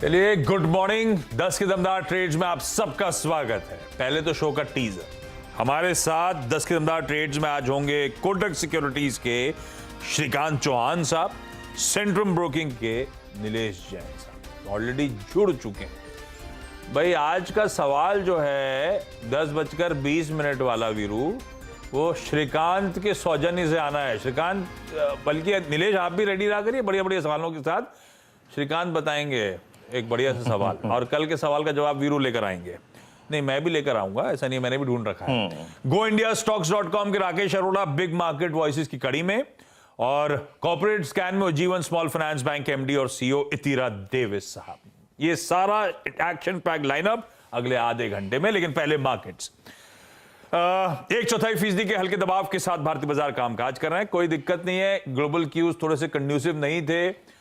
चलिए, good morning. 10 के दमदार ट्रेड्स में आप सबका स्वागत है। पहले तो शो का टीजर। हमारे साथ 10 के दमदार ट्रेड्स में आज होंगे कोटक सिक्योरिटीज के श्रीकांत चौहान साहब, सेंट्रम ब्रोकिंग के नीलेश जैन साहब ऑलरेडी जुड़ चुके हैं। भाई आज का सवाल जो है 10:20 वाला वीरू, वो श्रीकांत के सौजन्य से आना है। श्रीकांत, बल्कि नीलेश आप भी रेडी रहा करिए बढ़िया बढ़िया सवालों के साथ। श्रीकांत बताएंगे एक बढ़िया सा सवाल और कल के सवाल का जवाब वीरू लेकर आएंगे। नहीं, मैं भी लेकर आऊंगा, ऐसा नहीं, मैंने भी ढूंढ रखा है। गो इंडिया स्टॉक्स.com के Rakesh Arora big market voices की कड़ी में, और कॉर्पोरेट स्कैन में जीवन स्मॉल फाइनेंस बैंक एमडी और सीईओ इतिरा डेविस साहब। ये सारा एक्शन पैक लाइनअप अगले आधे घंटे में, लेकिन पहले मार्केट्स। 1/4% के हल्के दबाव के साथ भारतीय बाजार कामकाज कर रहे हैं। कोई दिक्कत नहीं है, ग्लोबल क्यूज थोड़े से कंड्यूसिव नहीं थे।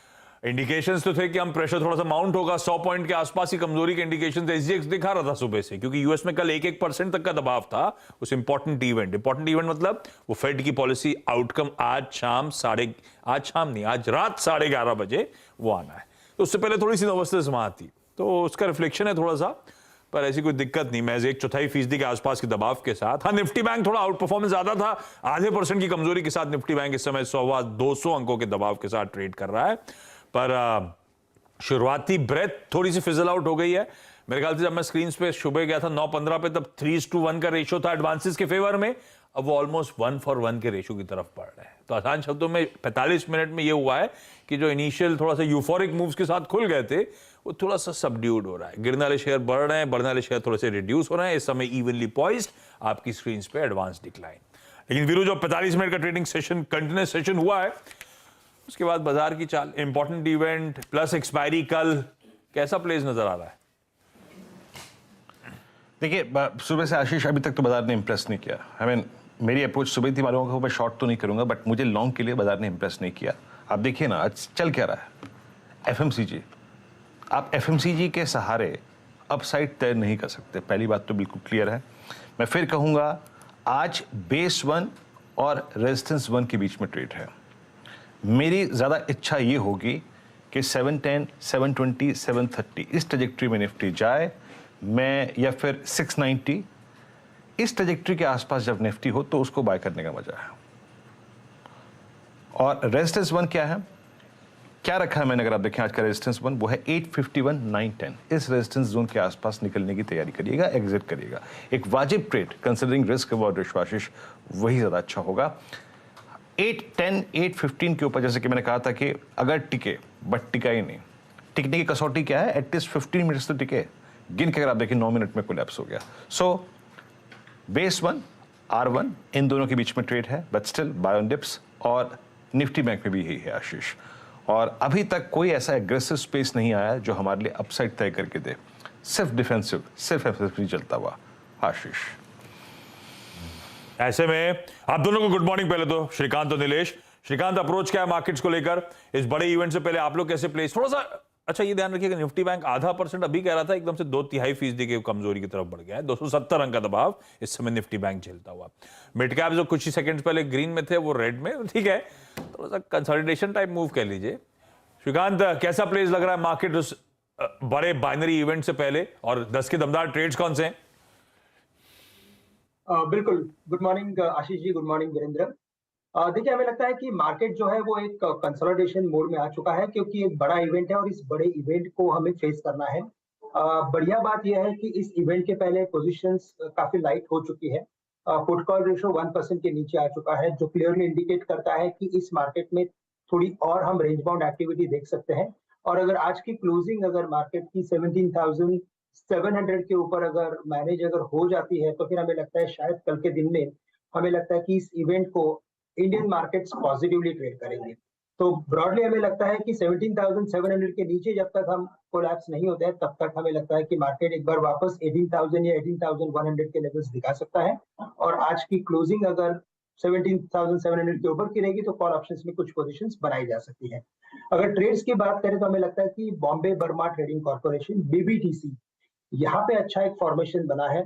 इंडिकेशंस तो थे कि हम प्रेशर थोड़ा सा माउंट होगा। 100 पॉइंट के आसपास ही कमजोरी के इंडिकेशंस एसजीएक्स दिखा रहा था सुबह से, क्योंकि यूएस में कल 1% तक का दबाव था उस इंपॉर्टेंट इवेंट मतलब वो फेड की पॉलिसी आउटकम आज रात 11:30 बजे वो आना है। तो उससे पहले थोड़ी सी नर्वसनेस वहां थी, तो उसका रिफ्लेक्शन है थोड़ा सा, पर ऐसी कोई दिक्कत नहीं। मैं 1/4% के आसपास के दबाव के साथ। हाँ, निफ्टी बैंक थोड़ा आउट परफॉर्मेंस ज्यादा था, 0.5% की कमजोरी के साथ निफ्टी बैंक इस समय 200 अंकों के दबाव के साथ ट्रेड कर रहा है। पर शुरुआती ब्रेथ थोड़ी सी फिजल आउट हो गई है मेरे ख्याल से। जब मैं स्क्रीन पे सुबह गया था 9:15 पे, तब 3:1 का रेशियो था एडवांसेस के फेवर में। अब वो ऑलमोस्ट 1:1 के रेशियो की तरफ बढ़ रहे हैं। तो आसान शब्दों में 45 मिनट में ये हुआ है कि जो इनिशियल थोड़ा सा यूफोरिक मूव्स के साथ खुल गए थे, वो थोड़ा सा सबड्यूड हो रहा है। गिरने वाले शेयर बढ़ रहे हैं, बढ़ने वाले शेयर थोड़े से रिड्यूस हो रहे हैं। इस समय इवनली पॉइज्ड आपकी स्क्रीन पे एडवांस डिक्लाइन। लेकिन वीरू, जो 45 मिनट का ट्रेडिंग सेशन कंटिन्यूस सेशन हुआ है, उसके बाद बाजार की चाल, इंपॉर्टेंट इवेंट प्लस एक्सपायरी कल, कैसा प्लेस नजर आ रहा है? देखिए, सुबह से आशीष अभी तक तो बाजार ने इंप्रेस नहीं किया। मेरी अप्रोच सुबह थी, मालूम मैं शॉर्ट तो नहीं करूंगा, बट मुझे लॉन्ग के लिए बाजार ने इंप्रेस नहीं किया। आप देखिए ना, आज चल क्या रहा है। एफएमसीजी, आप एफएमसीजी के सहारे अपसाइड तय नहीं कर सकते, पहली बात तो बिल्कुल क्लियर है। मैं फिर कहूंगा, आज बेस 1 और रेजिस्टेंस 1 के बीच में ट्रेड है। मेरी ज़्यादा इच्छा ये होगी कि 710, 720, 730 इस ट्रेजेक्ट्री में निफ्टी जाए, मैं या फिर 690 इस ट्रेजेक्ट्री के आसपास जब निफ्टी हो तो उसको बाय करने का मजा है। और रेजिस्टेंस 1 क्या है, क्या रखा है मैंने? अगर आप देखें आज का रेजिस्टेंस 1 वो है 851,910। इस रेजिस्टेंस जोन के आसपास निकलने की तैयारी करिएगा, एग्जिट करिएगा। एक वाजिब ट्रेड कंसिडरिंग रिस्क रिवॉर्ड विश्वासिश वही ज़्यादा अच्छा होगा। 810, 815 के ऊपर, जैसे कि मैंने कहा था कि अगर टिके, बट टिका ही नहीं। टिकने की कसौटी क्या है? एटलीस्ट 15 मिनट्स तो टिके। गिन के अगर आप देखें 9 मिनट में कोलैप्स हो गया। सो बेस 1, R1 इन दोनों के बीच में ट्रेड है, but still buy on dips. और निफ्टी बैंक में भी यही है आशीष। और अभी तक कोई ऐसा एग्रेसिव स्पेस नहीं आया जो हमारे लिए अपसाइड तय करके दे। सिर्फ डिफेंसिव, सिर्फ एफएसपी चलता हुआ आशीष। ऐसे में आप दोनों को गुड मॉर्निंग। पहले तो श्रीकांत और नीलेश। श्रीकांत, अप्रोच क्या है मार्केट्स को लेकर इस बड़े इवेंट से पहले? आप लोग कैसे प्लेस? थोड़ा सा अच्छा ये ध्यान रखिएगा, निफ्टी बैंक 0.5% अभी कह रहा था, एकदम से 2/3% की कमजोरी की तरफ बढ़ गया है। 270 अंक का दबाव इस समय निफ्टी बैंक झेलता हुआ। मिड कैप जो कुछ ही सेकंड्स पहले ग्रीन में थे, वो रेड में, ठीक है, थोड़ा सा कंसोलिडेशन टाइप मूव कह लीजिए। श्रीकांत, कैसा प्लेस लग रहा है मार्केट उस बड़े बाइनरी इवेंट से पहले, और 10 के दमदार ट्रेड्स कौन से हैं? बिल्कुल, good morning Ashish ji, good morning Virendra. देखिए, हमें लगता है कि मार्केट जो है वो एक कंसोलिडेशन मोड में आ चुका है, क्योंकि एक बड़ा इवेंट है और इस बड़े इवेंट को हमें फेस करना है। बढ़िया बात यह है कि इस इवेंट के पहले पोजीशंस काफी लाइट हो चुकी है। पुट कॉल रेशियो 1% के नीचे आ चुका है, जो क्लियरली इंडिकेट करता है कि इस मार्केट में थोड़ी और हम रेंज बाउंड एक्टिविटी देख सकते हैं। और अगर आज की क्लोजिंग अगर मार्केट की 17,700 के ऊपर अगर मैनेज हो जाती है, तो फिर हमें लगता है शायद कल के दिन में हमें लगता है कि इस इवेंट को इंडियन मार्केट्स पॉजिटिवली ट्रेड करेंगे। तो ब्रॉडली हमें लगता है कि 17,700 के नीचे जब तक हम कोलैप्स नहीं होते हैं, तब तक हमें लगता है कि मार्केट एक बार वापस 18,000 या 18,100 के लेवल्स दिखा सकता है। और आज की क्लोजिंग अगर 17,700 के ऊपर की रहेगी, तो कॉल ऑप्शंस में कुछ पोजीशंस बनाई जा सकती है। अगर ट्रेड्स की बात करें तो हमें लगता है कि Bombay Burma trading corporation BBTC, यहाँ पे अच्छा एक फॉर्मेशन बना है।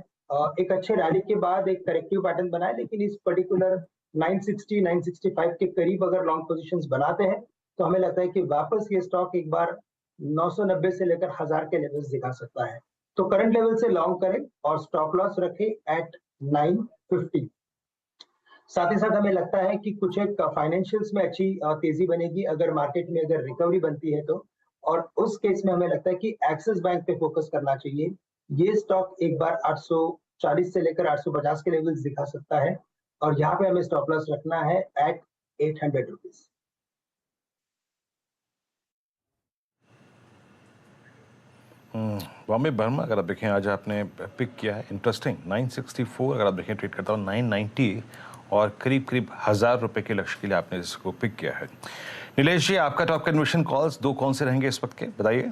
एक अच्छे रैली के बाद एक करेक्टिव पैटर्न बना है, लेकिन इस पर्टिकुलर 960, 965 के करीब अगर लॉन्ग पोजीशंस बनाते हैं, तो हमें लगता है कि वापस ये स्टॉक एक बार 990 से लेकर 1000 के लेवल्स दिखा सकता है। तो करंट लेवल से लॉन्ग करें और स्टॉप लॉस रखें एट 950। साथ ही साथ हमें लगता है कि कुछ एक फाइनेंशियल्स में अच्छी तेजी बनेगी अगर मार्केट में अगर रिकवरी बनती है तो। और उस केस में हमें लगता है कि एक्सिस बैंक पे फोकस करना चाहिए। ये स्टॉक एक बार 840 से लेकर 850 के लेवल्स दिखा सकता है और यहाँ पे हमें स्टॉप लॉस रखना है एट 800 रुपीज। बॉम्बे बर्मा अगर आप देखें आज आपने पिक किया है, इंटरेस्टिंग। 964 अगर आप देखें ट्रेड करता हूँ 990 और करीब करीब 1000 रुपए के लक्ष्य के लिए आपने इसको पिक किया है। नीलेश जी, आपका टॉप कन्वर्शन कॉल्स दो कौन से रहेंगे इस वक्त के, बताइए।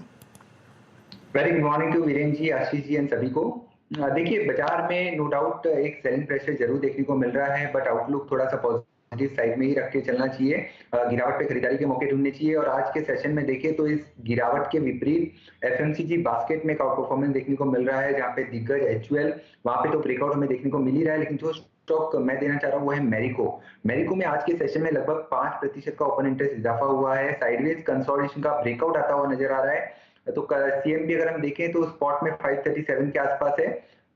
Very good morning to Virendra ji, Ashish ji and सभी को। देखिए, बाजार में नो डाउट एक सेलिंग प्रेशर जरूर देखने को मिल रहा है, बट आउटलुक थोड़ा सा पॉजिटिव साइड में ही रख के चलना चाहिए। गिरावट पे खरीदारी के मौके ढूंढने चाहिए और आज के सेशन में देखें तो इस गिरावट के विपरीत एफएमसीजी बास्केट में एक आउट परफॉर्मेंस देखने को मिल रहा है, जहां पे दिग्गज एचयूएल वहां पे तो ब्रेकआउट हमें देखने को मिल ही रहा है। लेकिन जो स्टॉक मैं देना चाह रहा हूँ वो है मैरिको। मैरिको में आज के सेशन में लगभग 5% का ओपन इंटरेस्ट इजाफा हुआ है। साइडवेज कंसोलिडेशन का ब्रेकआउट आता हुआ नजर आ रहा है। तो सीएमपी अगर हम देखें तो स्पॉट में 537 के आसपास है।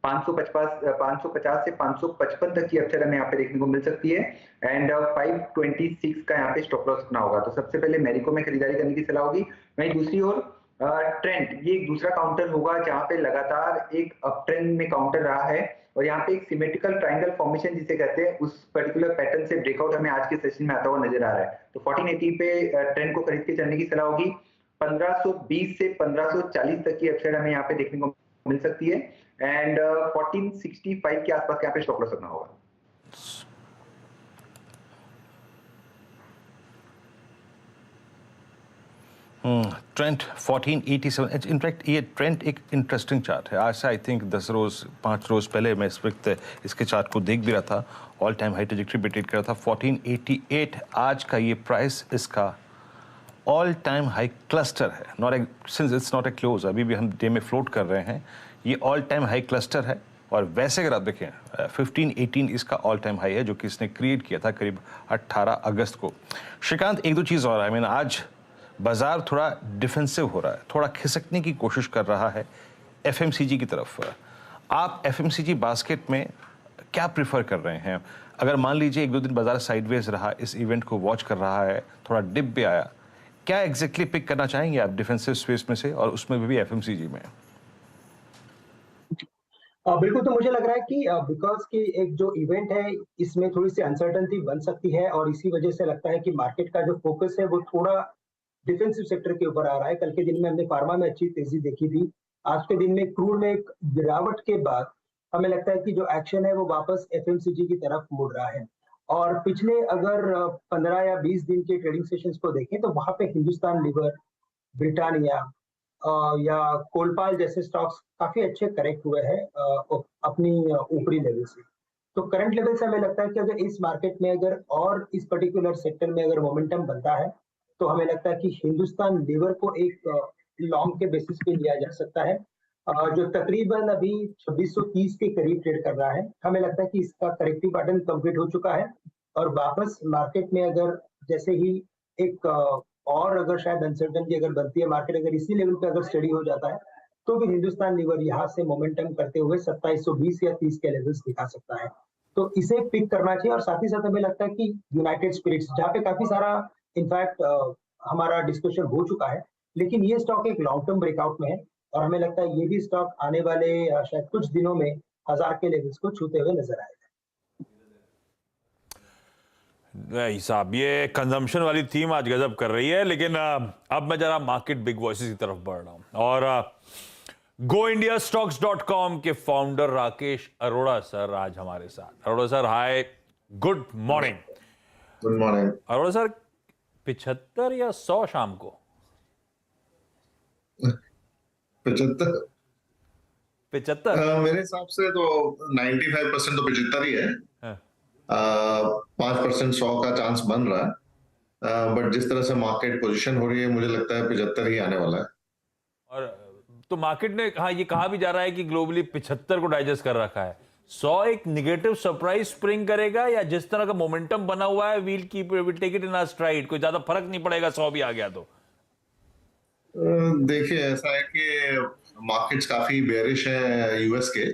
550 से 555 तक की अपसाइड हमें यहाँ पे देखने को मिल सकती है एंड 526 का यहाँ पे स्टॉप लॉस रखना होगा। तो सबसे पहले मैरिको में खरीदारी करने की सलाह होगी। वहीं दूसरी ओर ट्रेंड, ये एक दूसरा काउंटर होगा जहां पे लगातार एक अप ट्रेंड में काउंटर रहा है और यहाँ पे एक सिमेट्रिकल ट्रायंगल फॉर्मेशन जिसे कहते हैं उस पर्टिकुलर पैटर्न से ब्रेकआउट हमें आज के सेशन में आता हुआ नजर आ रहा है। तो 1480 पे ट्रेंड को खरीद के चलने की सलाह होगी। 1520 से 1540 तक की अपसाइड हमें यहाँ पे देखने को मिल सकती है एंड 1465 के आसपास यहाँ पे स्टॉप लॉस रखना होगा। ट्रेंड 1487। इनफैक्ट ये ट्रेंड एक इंटरेस्टिंग चार्ट है। आज से आई थिंक 5 रोज पहले मैं इस वक्त इसके चार्ट को देख भी रहा था। ऑल टाइम हाई ट्रेजेक्टरी पे ट्रेड कर रहा था। 1488 आज का ये प्राइस इसका ऑल टाइम हाई क्लस्टर है। Not since it's not a close, अभी भी हम डे में फ्लोट कर रहे हैं। ये ऑल टाइम हाई क्लस्टर है और वैसे अगर आप देखें 1518 इसका ऑल टाइम हाई है जो कि इसने क्रिएट किया था करीब 18 अगस्त को। श्रीकांत, एक दो चीज़ और है, आज बाजार थोड़ा डिफेंसिव हो रहा है, थोड़ा खिसकने की कोशिश कर रहा है एफएमसीजी की तरफ। आप एफएमसीजी बास्केट में क्या प्रिफर कर रहे हैं? अगर मान लीजिए एक दो दिन बाजार साइडवेज रहा, इस इवेंट को वॉच कर रहा है, थोड़ा डिप भी आया, क्या एग्जैक्टली पिक करना चाहेंगे आप डिफेंसिव स्पेस में से और उसमें भी एफएमसीजी में? बिल्कुल, तो मुझे लग रहा है कि बिकॉज की एक जो इवेंट है इसमें थोड़ी सी अनसर्टेनिटी बन सकती है और इसी वजह से लगता है कि मार्केट का जो फोकस है वो थोड़ा डिफेंसिव सेक्टर के ऊपर आ रहा है। कल के दिन में हमने फार्मा में अच्छी तेजी देखी थी। आज के दिन में क्रूड में एक गिरावट के बाद हमें लगता है कि जो एक्शन है वो वापस एफएमसीजी की तरफ मुड़ रहा है। और पिछले अगर 15 या 20 दिन के ट्रेडिंग सेशंस को देखें तो वहां पे हिंदुस्तान लीवर, ब्रिटानिया या कोलपाल जैसे स्टॉक्स काफी अच्छे करेक्ट हुए हैं अपनी ऊपरी लेवल से। तो करंट लेवल से हमें लगता है कि अगर इस मार्केट में अगर और इस पर्टिकुलर सेक्टर में अगर मोमेंटम बनता है तो हमें लगता है कि हिंदुस्तान लीवर को एक लॉन्ग के बेसिस पे लिया जा सकता है जो तकरीबन अभी 2630 के करीब ट्रेड कर रहा है। हमें लगता है कि इसका करेक्टिव पैटर्न कंप्लीट हो चुका है और वापस मार्केट में अगर जैसे ही एक और अगर शायद अनसर्टेनिटी अगर बनती है, मार्केट अगर इसी लेवल पे अगर स्टडी हो जाता है तो भी हिंदुस्तान लीवर यहाँ से मोमेंटम करते हुए 2720 या 30 के लेवल्स दिखा सकता है। तो इसे पिक करना चाहिए और साथ ही साथ हमें लगता है कि यूनाइटेड स्पिरिट्स जहाँ पे काफी सारा इनफैक्ट हमारा डिस्कशन हो चुका है, लेकिन ये स्टॉक एक लॉन्ग टर्म ब्रेकआउट में है और हमें लगता है ये भी स्टॉक आने वाले शायद कुछ दिनों में 1000 के लेवल्स को छूते हुए नजर आएगा। नहीं साहब, ये कंजम्पशन वाली थीम आज गजब कर रही है, लेकिन अब मैं जरा मार्केट बिग वॉइसेस की तरफ बढ़ रहा हूं और goindiastocks.com के फाउंडर राकेश अरोड़ा सर आज हमारे साथ। Arora sir, hi, good morning. Good morning Arora sir, 75 या 100 शाम को? 75 मेरे हिसाब से तो 95% तो 75 ही है। 5% 100 का चांस बन रहा है, बट जिस तरह से मार्केट पोजीशन हो रही है मुझे लगता है 75 ही आने वाला है। और तो मार्केट ने ये कहा भी जा रहा है कि ग्लोबली 75 को डाइजेस्ट कर रखा है। 100 एक नेगेटिव सरप्राइज स्प्रिंग करेगा या जिस तरह का मोमेंटम बना हुआ है will take it in a stride, कोई ज्यादा फर्क नहीं पड़ेगा 100 भी आ गया तो? देखिए ऐसा है कि मार्केट्स काफी बेयरिश है यूएस के,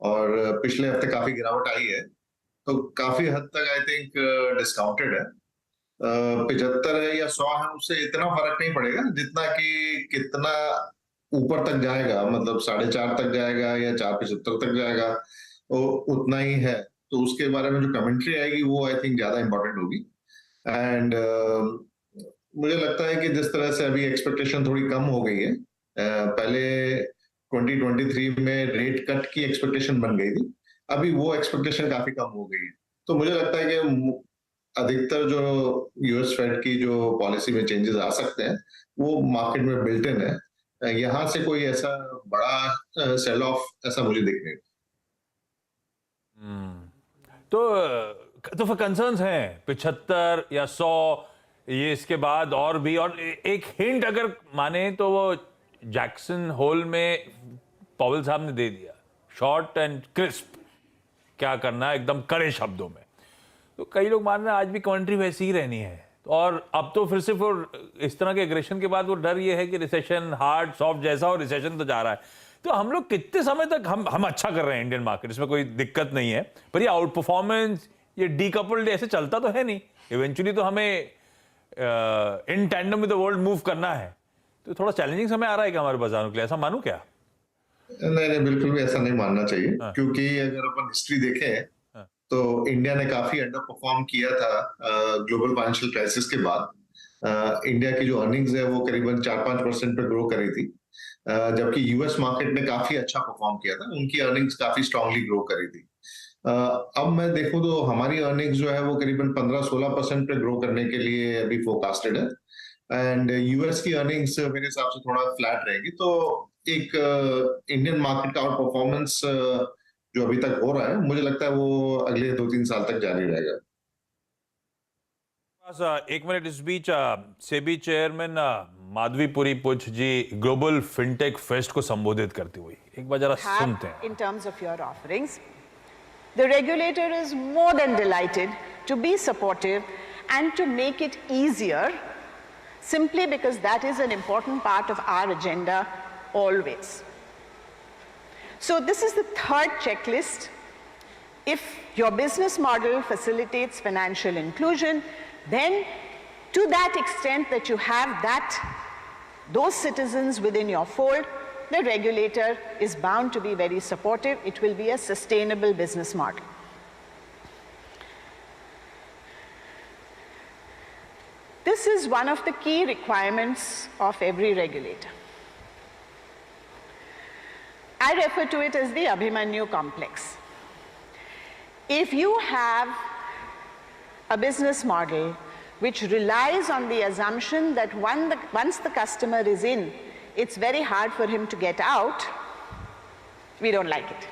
और पिछले हफ्ते काफी गिरावट आई है, तो काफी हद तक आई थिंक डिस्काउंटेड है। 75 है या 100 है, उससे इतना फर्क नहीं पड़ेगा जितना कि कितना ऊपर तक जाएगा, मतलब 4.5 तक जाएगा या 4.75 तक जाएगा, तो उतना ही है। तो उसके बारे में जो कमेंट्री आएगी वो आई थिंक ज्यादा इंपॉर्टेंट होगी। एंड मुझे लगता है कि जिस तरह से अभी एक्सपेक्टेशन थोड़ी कम हो गई है, पहले 2023 में रेट कट की एक्सपेक्टेशन बन गई थी, अभी वो एक्सपेक्टेशन काफी कम हो गई है। तो मुझे लगता है कि अधिकतर जो यूएस फेड की जो पॉलिसी में चेंजेस आ सकते हैं वो मार्केट में बिल्ट इन है। यहाँ से कोई ऐसा बड़ा सेल ऑफ ऐसा मुझे दिख नहीं। तो फिर कंसर्न्स हैं 75 या 100, ये इसके बाद और भी, और एक हिंट अगर माने तो वो जैक्सन होल में पॉवेल साहब ने दे दिया, शॉर्ट एंड क्रिस्प, क्या करना है एकदम कड़े शब्दों में। तो कई लोग मान रहे हैं आज भी कमेंट्री वैसी ही रहनी है, और अब तो फिर से इस तरह के एग्रेशन के बाद वो डर ये है कि रिसेशन हार्ड सॉफ्ट जैसा हो, रिसेशन तो जा रहा है। तो हम लोग कितने समय तक हम अच्छा कर रहे हैं इंडियन मार्केट, इसमें कोई दिक्कत नहीं है, पर ये आउट परफॉर्मेंस, ये डीकपल्ड ऐसे चलता तो है नहीं, इवेंचुअली तो हमें in tandem with the world move करना है। तो थोड़ा चैलेंजिंग समय आ रहा है कि हमारे बाजारों के लिए, ऐसा मानूं क्या? नहीं, बिल्कुल भी ऐसा नहीं मानना चाहिए। हाँ। क्योंकि अगर अपन हिस्ट्री देखें हाँ। तो इंडिया ने काफी अंडर परफॉर्म किया था ग्लोबल फाइनेंशियल क्राइसिस के बाद। इंडिया की जो अर्निंग्स है वो करीबन 4-5% पे ग्रो करी थी, जबकि यूएस मार्केट ने काफी अच्छा परफॉर्म किया था, उनकी अर्निंग्स काफी स्ट्रांगली ग्रो करी थी। अब मैं देखूं तो हमारी अर्निंग्स जो है वो करीबन 15-16% पे ग्रो करने के लिए अभी फोरकास्टेड है, एंड यूएस की अर्निंग्स मेरे हिसाब से थोड़ा फ्लैट रहेगी। तो एक इंडियन मार्केट का आउट परफॉर्मेंस जो अभी तक हो रहा है, मुझे लगता है वो अगले 2-3 साल तक जारी रहेगा। एक मिनट इस बीच सेबी चेयरमैन माधवीपुरी पुछ जी ग्लोबल फिनटेक फेस्ट को संबोधित करती हुई एक बार जरा सुनते हैं। In terms of your offerings, the regulator is more than delighted to be supportive and to make it easier, simply because that is an important part of our agenda always. So this is the third checklist. If your business model facilitates financial inclusion, then to that extent that you have those citizens within your fold, the regulator is bound to be very supportive. It will be a sustainable business model. This is one of the key requirements of every regulator. I refer to it as the Abhimanyu complex. If you have a business model which relies on the assumption that once the customer is in, it's very hard for him to get out, we don't like it.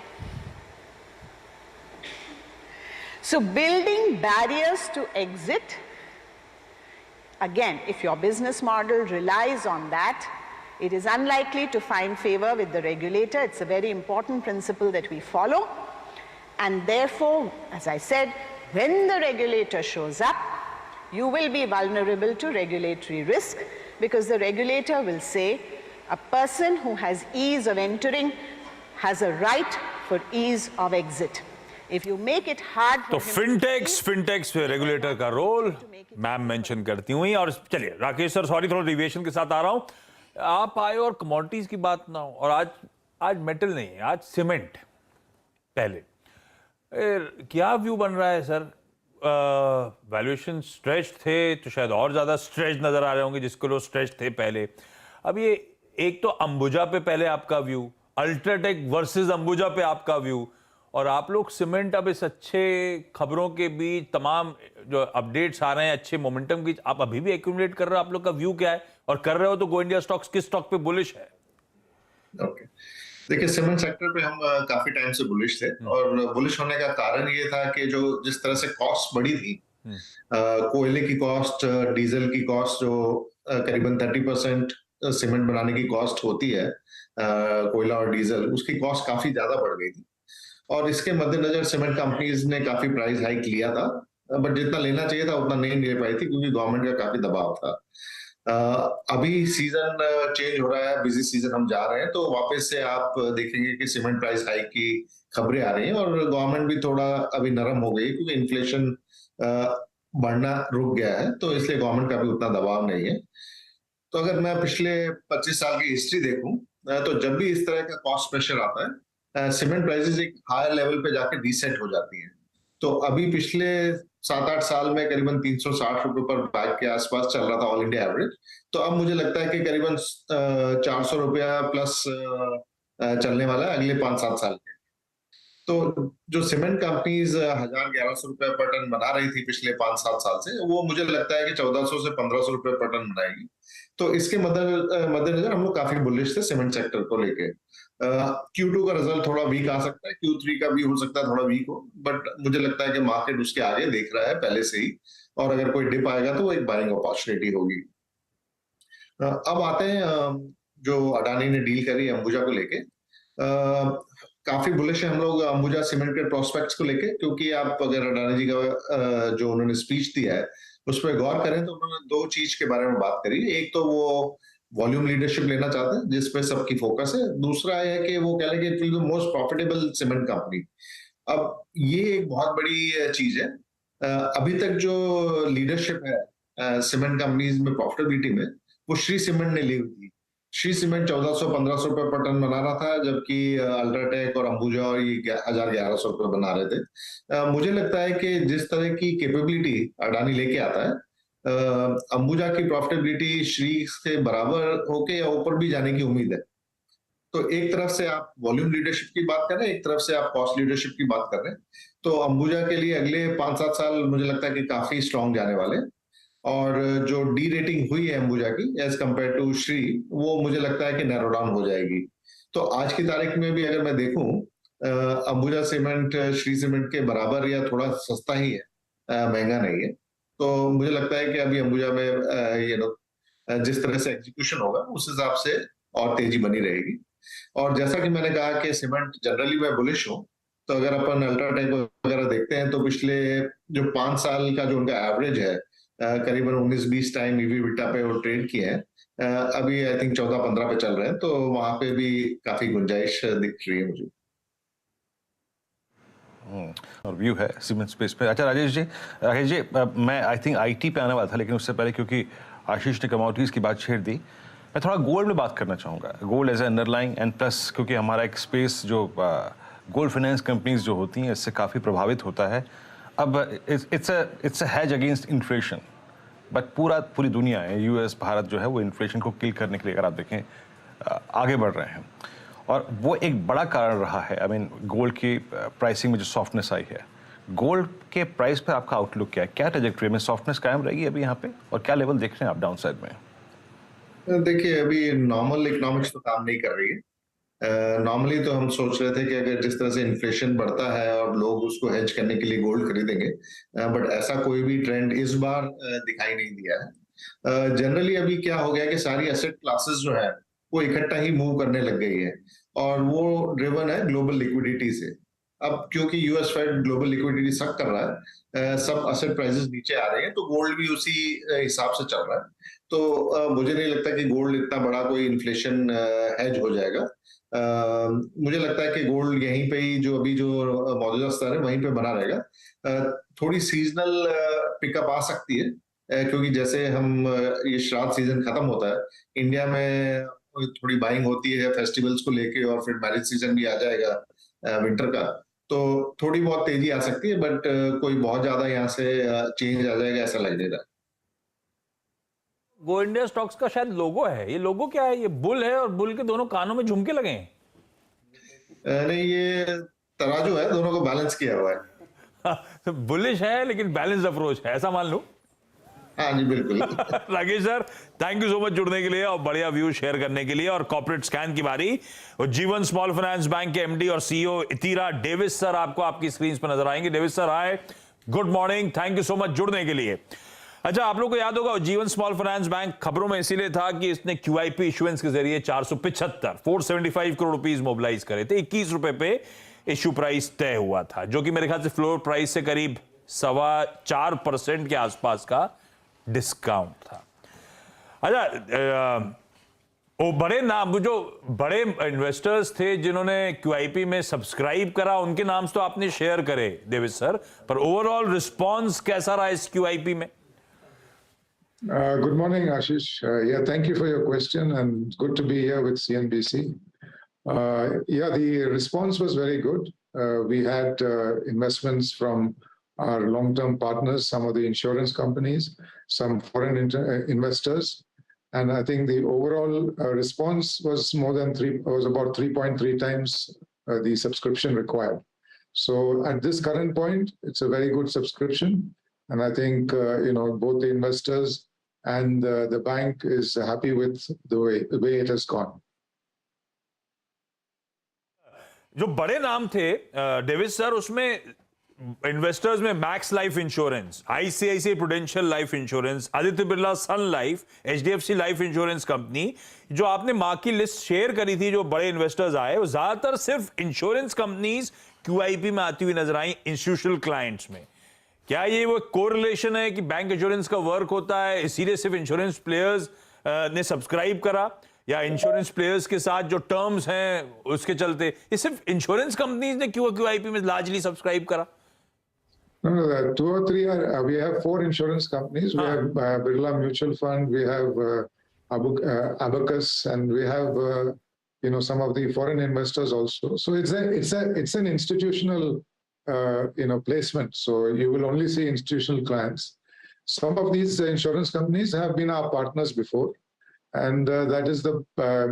So building barriers to exit, again, if your business model relies on that, it is unlikely to find favor with the regulator. It's a very important principle that we follow. And therefore, as I said, when the regulator shows up, you will be vulnerable to regulatory risk, because the regulator will say a person who has ease of entering has a right for ease of exit. If you make it hard for तो फिनटेक्स regulator का role ma'am mention करती हुई। और चलिए Rakesh sir, sorry थोड़ा deviation के साथ आ रहा हूं, आप आए और कमोडिटीज की बात ना हो, और आज मेटल नहीं है, आज सीमेंट। पहले क्या व्यू बन रहा है सर? वैल्यूएशन स्ट्रेच थे तो शायद और ज्यादा स्ट्रेच नजर आ रहे होंगे जिसको लोग स्ट्रेच थे पहले। अब ये एक तो अंबुजा पे पहले आपका व्यू, अल्ट्राटेक वर्सेस अंबुजा पे आपका व्यू, और आप लोग सीमेंट अब इस अच्छे खबरों के बीच, तमाम जो अपडेट्स आ रहे हैं अच्छे मोमेंटम के बीच, आप अभी भी एक्यूमुलेट कर रहे हो, आप लोग का व्यू क्या है? और कर रहे हो तो गो इंडिया स्टॉक्स किस स्टॉक पे बुलिश है? ओके, देखिए सीमेंट सेक्टर पे हम काफी टाइम से बुलिश थे, और बुलिश होने का कारण ये था कि जो जिस तरह से कॉस्ट बढ़ी थी, कोयले की कॉस्ट, डीजल की कॉस्ट, जो करीबन 30% सीमेंट बनाने की कॉस्ट होती है, कोयला और डीजल, उसकी कॉस्ट काफी ज्यादा बढ़ गई थी। और इसके मद्देनजर सीमेंट कंपनीज ने काफी प्राइस हाइक लिया था, बट जितना लेना चाहिए था उतना नहीं ले पाई थी, क्योंकि गवर्नमेंट का काफी दबाव था। अभी सीजन चेंज हो रहा है, बिजी सीजन हम जा रहे हैं, तो वापस से आप देखेंगे कि सीमेंट प्राइस हाइक की खबरें आ रही हैं और गवर्नमेंट भी थोड़ा अभी नरम हो गई क्योंकि इन्फ्लेशन बढ़ना रुक गया है, तो इसलिए गवर्नमेंट का भी उतना दबाव नहीं है। तो अगर मैं पिछले 25 साल की हिस्ट्री देखूं, तो जब भी इस तरह का कॉस्ट प्रेशर आता है, सीमेंट प्राइसेस एक हायर लेवल पे जाके रीसेट हो जाती हैं। तो अभी पिछले 7-8 साल में करीबन 360 रुपए पर बैग के आसपास चल रहा था ऑल इंडिया एवरेज। तो अब मुझे लगता है कि करीबन 400 रुपया प्लस चलने वाला है अगले 5-7 साल के। तो जो सीमेंट कंपनीज 1,000-1,100 रुपए पर टन बना रही थी पिछले 5-7 साल से, वो मुझे लगता है कि 1,400 से 1,500 रुपए पर टन बनाएगी। तो इसके मद्देनजर हम लोग काफी बुलिश थे सीमेंट सेक्टर को लेके। Q2 का रिजल्ट थोड़ा वीक आ सकता है, Q3 का भी हो सकता है थोड़ा वीक हो, बट मुझे लगता है कि मार्केट उसके आगे देख रहा है पहले से ही, और अगर कोई डिप आएगा तो वो एक बाइंग अपॉर्चुनिटी होगी। अब आते हैं जो अडानी ने डील करी अंबुजा को लेके। काफी बुलिश है हम लोग अंबुजा सीमेंट के प्रोस्पेक्ट्स को लेके, क्योंकि आप अगर अडानी जी का जो उन्होंने स्पीच दिया है उस पर गौर करें तो उन्होंने दो चीज के बारे में बात करी। एक तो वो वॉल्यूम लीडरशिप लेना चाहते हैं जिसपे सबकी फोकस है, दूसरा है कि वो कह लेंगे it will be most profitable cement company. अब ये एक बहुत बड़ी चीज है। अभी तक जो लीडरशिप है सीमेंट कंपनीज में प्रॉफिटेबिलिटी में, वो श्री सीमेंट ने ली हुई थी। श्री सीमेंट 1,400-1,500 रुपए पर टन बना रहा था, जबकि अल्ट्राटेक और अंबुजा और ये 1,000-1,100 रुपए बना रहे थे। मुझे लगता है कि जिस तरह की कैपेबिलिटी अडानी लेके आता है, अंबुजा की प्रॉफिटेबिलिटी श्री के बराबर होके या ऊपर भी जाने की उम्मीद है। तो एक तरफ से आप वॉल्यूम लीडरशिप की बात कर रहे हैं, एक तरफ से आप कॉस्ट लीडरशिप की बात कर रहे हैं, तो अंबुजा के लिए अगले 5-7 साल मुझे लगता है कि काफी स्ट्रॉन्ग जाने वाले हैं। और जो डी रेटिंग हुई है अंबुजा की एज कंपेयर टू श्री, वो मुझे लगता है कि नैरो डाउन हो जाएगी। तो आज की तारीख में भी अगर मैं देखूं, अंबुजा सीमेंट श्री सीमेंट के बराबर या थोड़ा सस्ता ही है, महंगा नहीं है। तो मुझे लगता है कि अभी अंबुजा में जिस तरह से एग्जीक्यूशन होगा उस हिसाब से और तेजी बनी रहेगी। और जैसा कि मैंने कहा कि सीमेंट जनरली मैं बुलिश हूँ, तो अगर अपन अल्ट्राटेक वगैरह देखते हैं तो पिछले जो 5 साल का जो उनका एवरेज है, करीबन 19-20 टाइम ईवी/बिटा पे वो ट्रेड किए हैं। अभी आई थिंक 14-15 पे चल रहे हैं, तो वहां पे भी काफी गुंजाइश दिख रही है मुझे। और व्यू है सीमेंट स्पेस पे। अच्छा राजेश जी, मैं आई थिंक आईटी पे आने वाला था, लेकिन उससे पहले क्योंकि आशीष ने कमोडिटीज की बात छेड़ दी, मैं थोड़ा गोल्ड में बात करना चाहूँगा। Gold as a underlying and plus क्योंकि हमारा एक स्पेस जो गोल्ड फाइनेंस कंपनीज जो होती हैं इससे काफ़ी प्रभावित होता है। अब it's a has against inflation, but पूरी दुनिया है, यूएस भारत जो है वो इन्फ्लेशन को किल करने के लिए अगर आप देखें आगे बढ़ रहे हैं, और वो एक बड़ा कारण रहा है। आई मीन गोल्ड की प्राइसिंग में जो सॉफ्टनेस आई है, गोल्ड के प्राइस पर आपका आउटलुक क्या है? क्या ट्रैजेक्टरी में सॉफ्टनेस कायम रहेगी अभी यहाँ पे, और क्या लेवल देख रहे हैं आप डाउन साइड में? देखिए अभी नॉर्मल इकोनॉमिक्स तो काम नहीं कर रही है। नॉर्मली तो हम सोच रहे थे कि अगर जिस तरह से इन्फ्लेशन बढ़ता है और लोग उसको हेज करने के लिए गोल्ड खरीदेंगे, बट ऐसा कोई भी ट्रेंड इस बार दिखाई नहीं दिया है। जनरली अभी क्या हो गया कि सारी एसेट क्लासेस जो है वो इकट्ठा ही मूव करने लग गई है, और वो ड्रिवन है ग्लोबल लिक्विडिटी से। अब क्योंकि यूएस फेड ग्लोबल लिक्विडिटी सक कर रहा है, सब एसेट प्राइसेस नीचे आ रहे हैं, तो गोल्ड भी उसी हिसाब से चल रहा है। तो मुझे नहीं लगता कि गोल्ड इतना बड़ा कोई इन्फ्लेशन हेज हो जाएगा। मुझे लगता है कि गोल्ड यहीं पे ही जो अभी जो मौजूदा स्तर है वहीं पे बना रहेगा। थोड़ी सीजनल पिकअप आ सकती है, क्योंकि जैसे हम ये श्राद्ध सीजन खत्म होता है, इंडिया में थोड़ी बाइंग होती है फेस्टिवल्स को लेके, और फिर मैरिज सीजन भी आ जाएगा विंटर का, तो थोड़ी बहुत तेजी आ सकती है, बट कोई बहुत ज्यादा यहाँ से चेंज आ जाएगा ऐसा लग नहीं रहा। गो इंडिया स्टॉक्स का शायद लोगो है, ये लोगो क्या है? ये बुल है और बुल के दोनों कानों में झुमके लगे हैं। नहीं, ये तराजू है, दोनों को बैलेंस किया हुआ है। बुलिश है लेकिन बैलेंस्ड अप्रोच है, ऐसा मान लो। हाँ जी बिल्कुल। Rakesh sir, thank you so much जुड़ने के लिए और बढ़िया व्यू शेयर करने के लिए। और कॉर्पोरेट स्कैन की बारी, और जीवन स्मॉल फाइनेंस बैंक के एमडी और सीईओ इतीरा डेविस सर आपको आपकी स्क्रीन पर नजर आएंगे। Davis sir hi, good morning, thank you so much जुड़ने के लिए। अच्छा, आप लोग को याद होगा जीवन स्मॉल फाइनेंस बैंक खबरों में इसीलिए था कि इसने क्यूआईपी इशुएंस के जरिए 475 करोड़ रुपीस मोबिलाइज करे थे। 21 रुपए पे इश्यू प्राइस तय हुआ था, जो कि मेरे ख्याल से फ्लोर प्राइस से करीब 4.25% के आसपास का डिस्काउंट था। अच्छा, वो बड़े नाम, जो बड़े इन्वेस्टर्स थे जिन्होंने क्यूआईपी में सब्सक्राइब करा, उनके नाम तो आपने शेयर करे देविज सर, पर ओवरऑल रिस्पांस कैसा रहा इस क्यूआईपी में? Good morning, Ashish. Yeah, thank you for your question, and good to be here with CNBC. Yeah, the response was very good. We had investments from our long-term partners, some of the insurance companies, some foreign investors, and I think the overall response was about 3.3 times the subscription required. So at this current point, it's a very good subscription, and I think both the investors and the bank is happy with the way it has gone. जो बड़े नाम थे David sir, उसमें investors में Max Life Insurance, ICICI Prudential Life Insurance, Aditya Birla Sun Life, HDFC Life Insurance company, जो आपने मां की लिस्ट शेयर करी थी, जो बड़े इन्वेस्टर्स आए, वो ज्यादातर सिर्फ इंश्योरेंस कंपनीज क्यूआईपी में आती हुई नजर आई इंस्टीट्यूशनल क्लाइंट्स में। क्या ये वो कोरिलेशन है कि बैंक इंश्योरेंस का वर्क होता है, इसीलिए सिर्फ इंश्योरेंस प्लेयर्स ने सब्सक्राइब करा, या इंश्योरेंस प्लेयर्स के साथ जो टर्म्स हैं उसके चलते ये सिर्फ इंश्योरेंस कंपनीज ने क्यूआईपी में लार्जली सब्सक्राइब करा? No, two or three are. We have 4 insurance companies. We have Birla Mutual Fund. We have Abacus, and we have some of the foreign investors also. So it's an institutional placement. So you will only see institutional clients. Some of these insurance companies have been our partners before, and that is the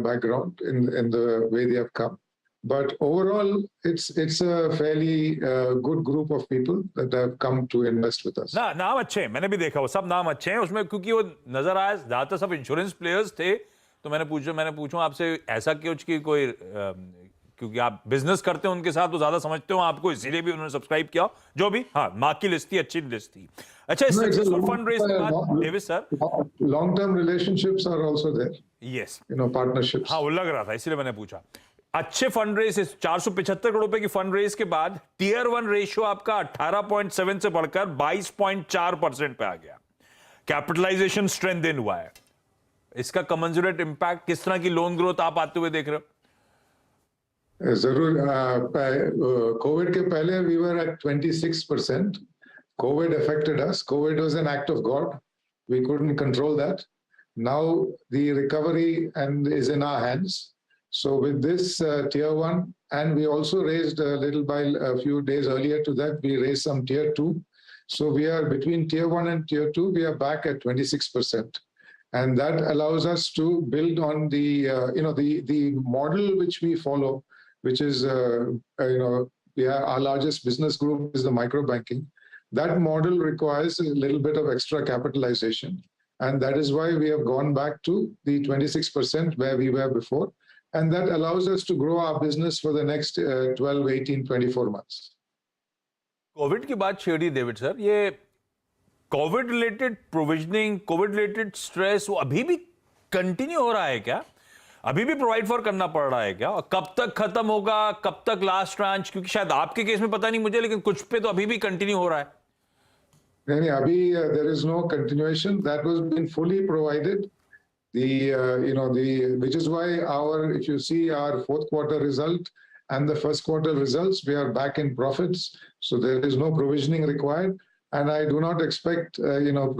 background in the way they have come. But overall, it's a fairly good grouप of people that have come to invest with us. नाम अच्छे हैं, मैंने भी देखा, वो सब नाम अच्छे हैं उसमें, क्योंकि वो नजर आया ज्यादातर सब इंश्योरेंस प्लेयर्स थे। तो मैंने पूछा आपसे ऐसा क्यों कि कोई क्योंकि आप बिजनेस करते हो उनके साथ तो ज्यादा समझते हो आपको, इसीलिए भी उन्होंने सब्सक्राइब किया जो भी। हाँ, मार्क की लिस्ट थी, अच्छी लिस्ट थी। अच्छा, इस सक्सेसफुल फंड रेज के बाद David sir, long term relationships are also there. Yes, partnerships. हाँ, वो लग रहा था, इसलिए मैंने पूछा। अच्छे फंड रेज, 475 करोड़ रुपए की फंड रेज के बाद टियर 1 रेशियो आपका 18.7 से बढ़कर 22.4% पे आ गया। कैपिटलाइजेशन स्ट्रेंथन हुआ है। इसका कमेंसुरेट इंपैक्ट, किस तरह की लोन ग्रोथ आप आते हुए देख रहे हो? जरूर। कोविड के पहले we were at 26%. COVID affected us. COVID was an act of God. We couldn't control that. Now the recovery is in our hands. So with this tier 1, and we also raised a few days earlier to that, we raised some tier 2. So we are between tier 1 and tier 2, we are back at 26%. And that allows us to build on the model which we follow, which is, our largest business group is the micro banking. That model requires a little bit of extra capitalization. And that is why we have gone back to the 26% where we were before. And that allows us to grow our business for the next 12, 18, 24 months. Covid की बात छेड़ी David sir, ये Covid related provisioning, Covid related stress वो अभी भी continue हो रहा है क्या? अभी भी प्रोवाइड फॉर करना पड़ रहा है क्या? और कब तक खत्म होगा, कब तक लास्ट ट्रांच? क्योंकि शायद आपके केस में पता नहीं मुझे, लेकिन कुछ पे तो अभी भी कंटिन्यू हो रहा है। नहीं, अभी there is no continuation. That was been fully provided. Which is why if you see our fourth quarter result and the first quarter results, we are back in profits. So there is no provisioning required. And I do not expect,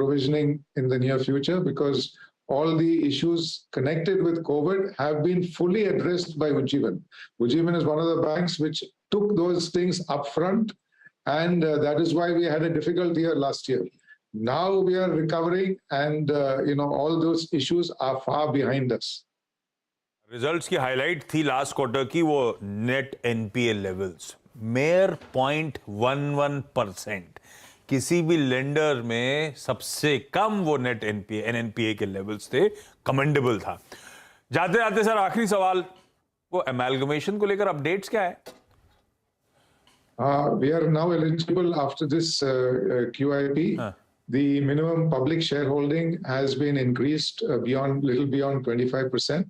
provisioning in the near future, because all the issues connected with COVID have been fully addressed by Ujjivan. Ujjivan is one of the banks which took those things upfront. And that is why we had a difficult year last year. Now we are recovering, and all those issues are far behind us. Results की highlight थी last quarter की वो net NPA levels, mayor 0.11%। किसी भी lender में सबसे कम वो net एनएनपीए के लेवल्स थे, कमेंडेबल था। जाते जाते सर आखिरी सवाल, वो अमेलगमेशन को लेकर अपडेट्स क्या है? We are now eligible after this QIP. The minimum public shareholding has been increased little beyond 25%.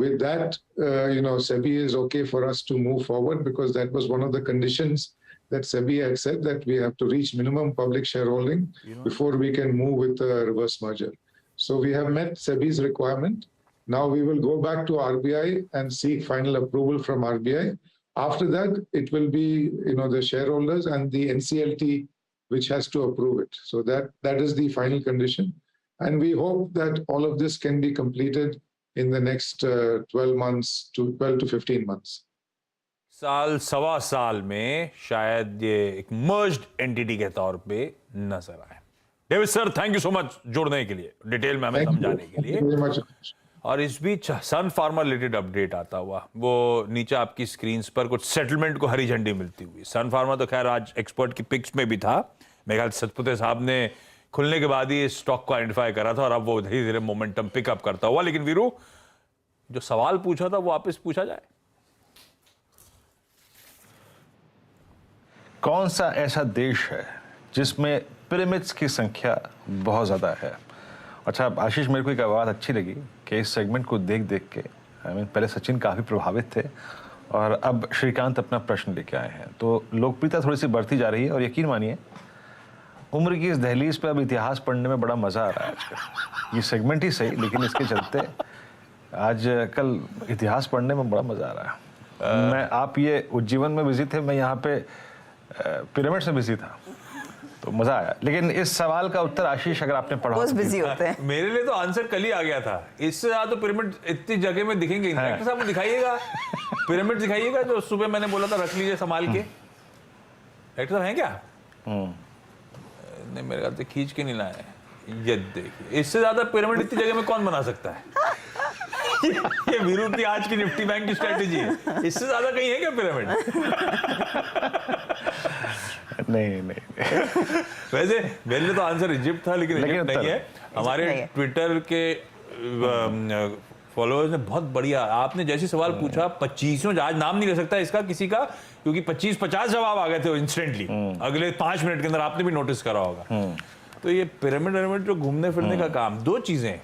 With that, SEBI is okay for us to move forward, because that was one of the conditions that SEBI had said, that we have to reach minimum public shareholding before we can move with the reverse merger. So we have met SEBI's requirement. Now we will go back to RBI and seek final approval from RBI. After that, it will be, the shareholders and the NCLT which has to approve it. So that is the final condition. And we hope that all of this can be completed in the next 12 to 15 months. साल सवा साल में शायद ये एक merged entity के तौर पे नजर आए। David sir, thank you so much जुड़ने के लिए, डिटेल में हमें समझाने के लिए। और इस बीच सन फार्मा रिलेटेड अपडेट आता हुआ, वो नीचे आपकी स्क्रीन पर कुछ सेटलमेंट को हरी झंडी मिलती हुई। सन फार्मा तो खैर आज एक्सपर्ट की पिक्स में भी था, मेरे ख्याल सतपुते साहब ने खुलने के बाद ही स्टॉक को आइडेंटिफाई करा था और अब वो धीरे धीरे मोमेंटम पिकअप करता हुआ। लेकिन वीरू, जो सवाल पूछा था वो वापस पूछा जाए। कौन सा ऐसा देश है जिसमें पिरामिड्स की संख्या बहुत ज़्यादा है? अच्छा आशीष, मेरे को एक बात अच्छी लगी कि इस सेगमेंट को देख देख के पहले सचिन काफ़ी प्रभावित थे और अब श्रीकांत अपना प्रश्न लेके आए हैं, तो लोकप्रियता थोड़ी सी बढ़ती जा रही है। और यकीन मानिए, उम्र की इस दहलीज पे अब इतिहास पढ़ने में बड़ा मज़ा आ रहा है आजकल। ये सेगमेंट ही सही, लेकिन इसके चलते आज कल इतिहास पढ़ने में बड़ा मज़ा आ रहा है। मैं आप ये उज्जीवन में बिजी थे, मैं यहाँ पे पिरामिड से बिजी था, तो मजा आया। लेकिन इस सवाल का उत्तर आशीष, अगर आपने पढ़ा, बहुत बिजी होते हैं। मेरे लिए तो आंसर कल ही आ गया था। इससे ज्यादा तो पिरामिड इतनी जगह में दिखेंगे। डायरेक्टर साहब दिखाइएगा, पिरामिड दिखाइएगा जो सुबह मैंने बोला था रख लीजिए संभाल के। डायरेक्टर साहब हैं क्या? नहीं, मेरे ख्याल से खींच के नहीं लाए। ये देखिए, इससे ज्यादा पिरामिड इतनी जगह में कौन बना सकता है? ये वीरू की आज की निफ्टी बैंक की स्ट्रेटेजी है। इससे ज्यादा कहीं है क्या पिरामिड? नहीं वैसे मेरे लिए तो आंसर इजिप्ट था, लेकिन इजिप्ट नहीं है। हमारे ट्विटर के फॉलोअर्स ने बहुत बढ़िया, आपने जैसे सवाल पूछा 25 आज नाम नहीं ले सकता इसका किसी का, क्योंकि 25-50 जवाब आ गए थे इंस्टेंटली अगले 5 मिनट के अंदर। आपने भी नोटिस करा होगा। तो ये पिरामिड जो घूमने फिरने का काम, दो चीजें,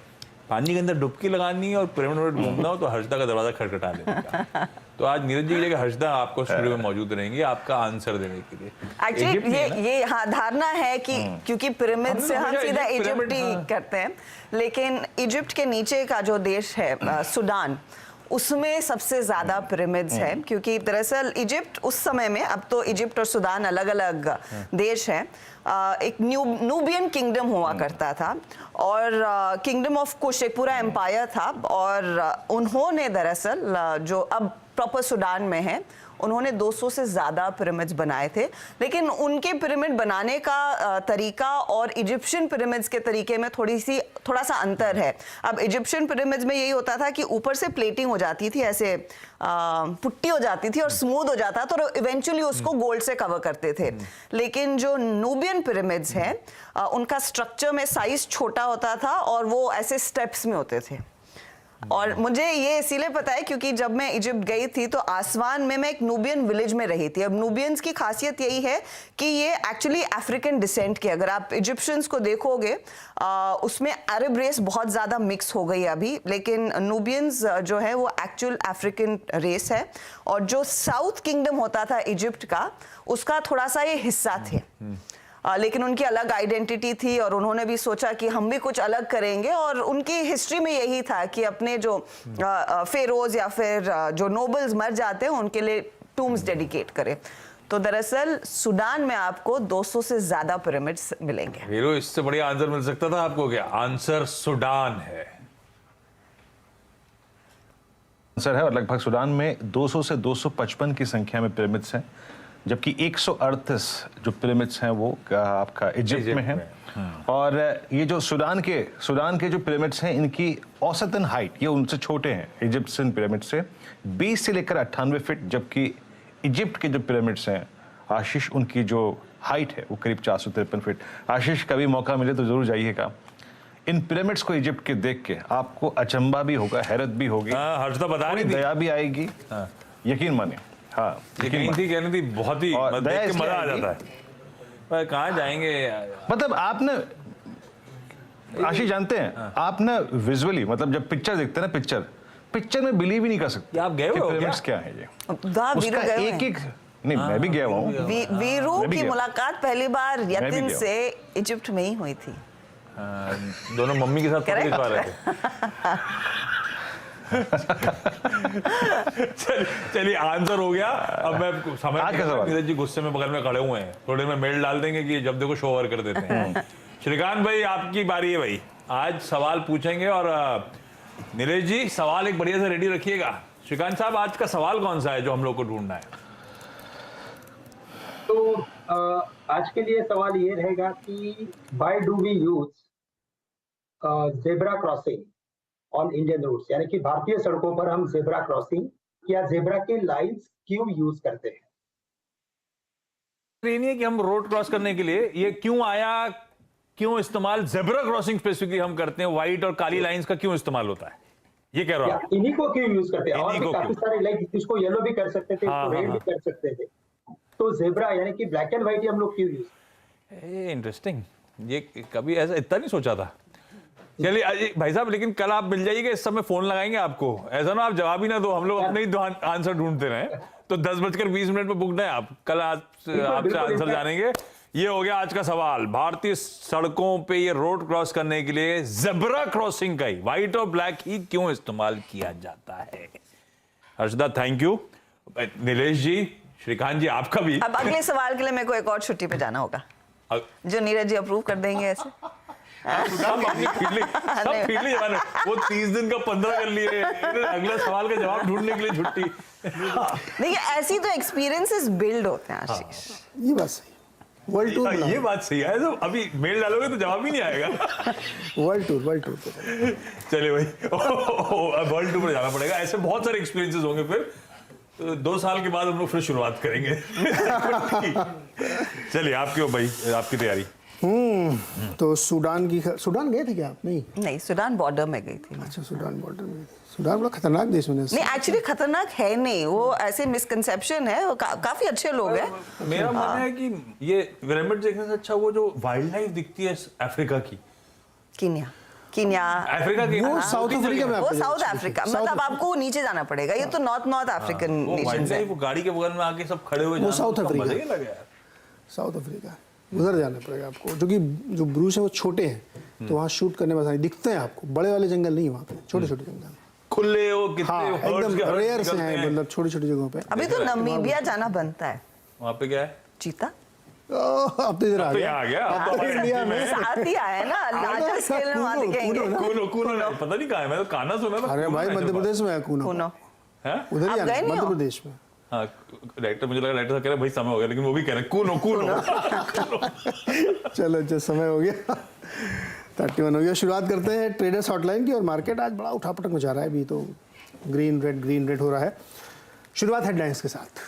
पानी के अंदर डुबकी लगानी और पिरामिड घूमना हो तो हर्षदा का दरवाजा खटखटा लेने का। तो आज नीरज जी की जगह हर्षदा आपको स्टूडियो में मौजूद रहेंगी आपका आंसर देने के लिए। एक्चुअली ये धारणा है कि क्योंकि पिरामिड से हम सीधा इजिप्ट ही करते हैं, लेकिन इजिप्ट के नीचे का जो देश है सूडान, उसमें सबसे ज्यादा पिरामिड्स है। क्योंकि दरअसल इजिप्ट उस समय में, अब तो इजिप्ट और सूडान अलग अलग देश हैं, एक नूबियन किंगडम हुआ करता था और किंगडम ऑफ कुश एक पूरा एम्पायर था। और उन्होंने दरअसल जो अब प्रॉपर सूडान में है, उन्होंने 200 से ज़्यादा पिरामिड्स बनाए थे। लेकिन उनके पिरामिड बनाने का तरीका और इजिप्शियन पिरामिड्स के तरीके में थोड़ा सा अंतर है। अब इजिप्शियन पिरामिड्स में यही होता था कि ऊपर से प्लेटिंग हो जाती थी, ऐसे पुट्टी हो जाती थी और स्मूथ हो जाता था, तो इवेंचुअली उसको गोल्ड से कवर करते थे। लेकिन जो नूबियन पिरामिड्स हैं, उनका स्ट्रक्चर में साइज छोटा होता था और वो ऐसे स्टेप्स में होते थे। और मुझे ये इसीलिए पता है क्योंकि जब मैं इजिप्ट गई थी तो आसवान में मैं एक नूबियन विलेज में रही थी। अब नूबियंस की खासियत यही है कि ये एक्चुअली अफ्रीकन डिसेंट के, अगर आप इजिप्शियंस को देखोगे उसमें अरब रेस बहुत ज़्यादा मिक्स हो गई अभी, लेकिन नूबियंस जो है वो एक्चुअल अफ्रीकन रेस है। और जो साउथ किंगडम होता था इजिप्ट का, उसका थोड़ा सा ये हिस्सा थे, लेकिन उनकी अलग आइडेंटिटी थी और उन्होंने भी सोचा कि हम भी कुछ अलग करेंगे। और उनकी हिस्ट्री में यही था कि अपने जो फेरोज या फिर जो नोबल्स मर जाते हैं उनके लिए टूम्स डेडिकेट करें। तो दरअसल सूडान में आपको 200 से ज्यादा पिरामिड्स मिलेंगे। हीरो, इससे बढ़िया आंसर मिल सकता था आपको क्या? आंसर सूडान है। आंसर है, और लगभग सूडान में 200 से 255 की संख्या में पिरामिड्स हैं, जबकि 138 जो पिरामिड्स हैं वो आपका इजिप्ट में हैं। और ये जो सूडान के जो पिरामिड्स हैं, इनकी औसतन हाइट ये उनसे छोटे हैं इजिप्शियन पिरामिड से, 20 से लेकर 98 फीट, जबकि इजिप्ट के जो पिरामिड्स हैं आशीष, उनकी जो हाइट है वो करीब 453 फीट। आशीष, कभी मौका मिले तो जरूर जाइएगा। इन पिरामिड्स को इजिप्ट के देख के आपको अचंबा भी होगा, हैरत भी होगी, हर्षदा बता रही थी, दया भी आएगी। यकीन माने, हाँ कहनी थी बहुत ही देख के मजा आ जाता है। पर कहाँ जाएंगे? मतलब आप ना आशीष जानते हैं, आप ना विजुअली, मतलब जब पिक्चर देखते हैं ना, पिक्चर में बिलीव ही नहीं कर सकते। आप गए हो पिरामिड्स क्या है ये? उसका एक नहीं, मैं भी गया हूँ। वीरू की मुलाकात पहली बार यतिन से इजिप्ट में ही हुई थी। दोनों मम्मी के साथ फोटो Correct. खिंचवा रहे थे। चलिए आंसर हो गया। अब मैं समझ आज का सवाल। नीरज जी गुस्से में बगल में खड़े हुए हैं, थोड़े में मेल डाल देंगे कि जब देखो शो ओवर कर देते हैं। श्रीकांत भाई आपकी बारी है भाई, आज सवाल पूछेंगे और नीरज जी सवाल एक बढ़िया से रेडी रखिएगा। श्रीकांत साहब आज का सवाल कौन सा है जो हम लोग को ढूंढना है? तो आज के लिए सवाल ये रहेगा कि why do we use zebra crossing on Indian roads, यानी कि भारतीय सड़कों पर हम जेब्रा क्रॉसिंग या जेब्रा के लाइंस क्यों यूज करते हैं? ये नहीं है कि हम रोड क्रॉस करने के लिए, ये क्यों आया, क्यों इस्तेमाल जेब्रा क्रॉसिंग स्पेसिफिकली हम करते हैं, व्हाइट और काली लाइंस का क्यों इस्तेमाल होता है, ये कह रहा या हूं। इन्हीं को क्यों यूज करते हैं? और इन्हीं भी को काफी क्यों? सारे, लाइक इसको येलो भी कर सकते थे, इसको रेड भी कर सकते थे, तो जेब्रा यानी कि ब्लैक एंड व्हाइट हम लोग क्यों यूज? इंटरेस्टिंग, ये कभी ऐसा इतना नहीं सोचा था। चलिए भाई साहब, लेकिन कल आप मिल जाइएगा, इस समय फोन लगाएंगे आपको, ऐसा ना आप जवाब ही ना दो, हम लोग अपने ही आंसर ढूंढते रहे। तो 10:20 में बुक है आप, कल आपसे आंसर जानेंगे। ये हो गया आज का सवाल। भारतीय सड़कों पे ये रोड क्रॉस करने के लिए जेब्रा क्रॉसिंग का ही, व्हाइट और ब्लैक ही क्यों इस्तेमाल किया जाता है? हर्षदा थैंक यू, नीलेश जी, श्रीकांत जी आपका भी। अब अगले सवाल के लिए मेरे को एक और छुट्टी पे जाना होगा, जो नीरज जी अप्रूव कर देंगे ऐसे। सब अपनी फील्ड जमाने, वो 30 दिन का 15 कर लिए, अगला सवाल का जवाब ढूंढने के लिए छुट्टी। देखिए ऐसी तो एक्सपीरियंसेस बिल्ड होते हैं आशीष। ये बात सही, वर्ल्ड टूर ये बात सही है, तो अभी मेल डालोगे तो जवाब ही नहीं आएगा। वर्ल्ड टूर चलिए भाई, अब वर्ल्ड टूर पर जाना पड़ेगा। ऐसे बहुत सारे एक्सपीरियंसेस होंगे, फिर 2 साल के बाद हम लोग फिर शुरुआत करेंगे। चलिए आपकी भाई, आपकी तैयारी। तो सूडान गए थे क्या आप? नहीं, सूडान बॉर्डर में गई थी। अच्छा, सूडान बॉर्डर में। सूडान बड़ा खतरनाक देश में नहीं, एक्चुअली खतरनाक है नहीं, वो ऐसे मिसकंसेप्शन है, वो काफी अच्छे लोग हैं। मेरा मानना है कि ये पिरामिड देखने से अच्छा वो जो वाइल्ड लाइफ दिखती है अफ्रीका की, कीनिया अफ्रीका की, वो साउथ अफ्रीका में, वो साउथ अफ्रीका, मतलब आपको नीचे जाना पड़ेगा, ये तो नॉर्थ अफ्रीकन नेशंस है। वो गाड़ी के बगल में आके सब खड़े हुए, वो साउथ अफ्रीका। मजा ही लगा यार। साउथ अफ्रीका उधर जाना पड़ेगा आपको, जो कि जो ब्रूस है वो छोटे हैं, तो वहाँ शूट करने में आसानी, दिखते हैं आपको, बड़े वाले जंगल नहीं वहाँ पे, छोटे छोटे जंगल खुले वो कितने हाँ, एकदम रेयर से हैं, मतलब छोटी छोटी जगहों पे। अभी तो नमीबिया जाना बनता है। वहाँ पे क्या है? चीता। अब तो इधर आ गया, आ गया, अब तो हमारे इंडिया में साथ ही आया ना, लार्जर स्केल में वहाँ दिखेंगे। कूनो पता नहीं कहाँ है, मैं तो काना सुना था। अरे भाई मध्य प्रदेश में है कूनो, है उधर ही आप गए है नहीं मध्य हो? प्रदेश में। हाँ, डायरेक्टर मुझे लगा डायरेक्टर कह रहे भाई समय हो गया, लेकिन वो भी कह रहे कूनो। चलो अच्छा, समय हो गया, 31 हो गया। शुरुआत करते हैं ट्रेडर्स हॉटलाइन की, और मार्केट आज बड़ा उठापटक मचा रहा है, अभी तो ग्रीन रेड हो रहा है। शुरुआत हेडलाइंस के साथ।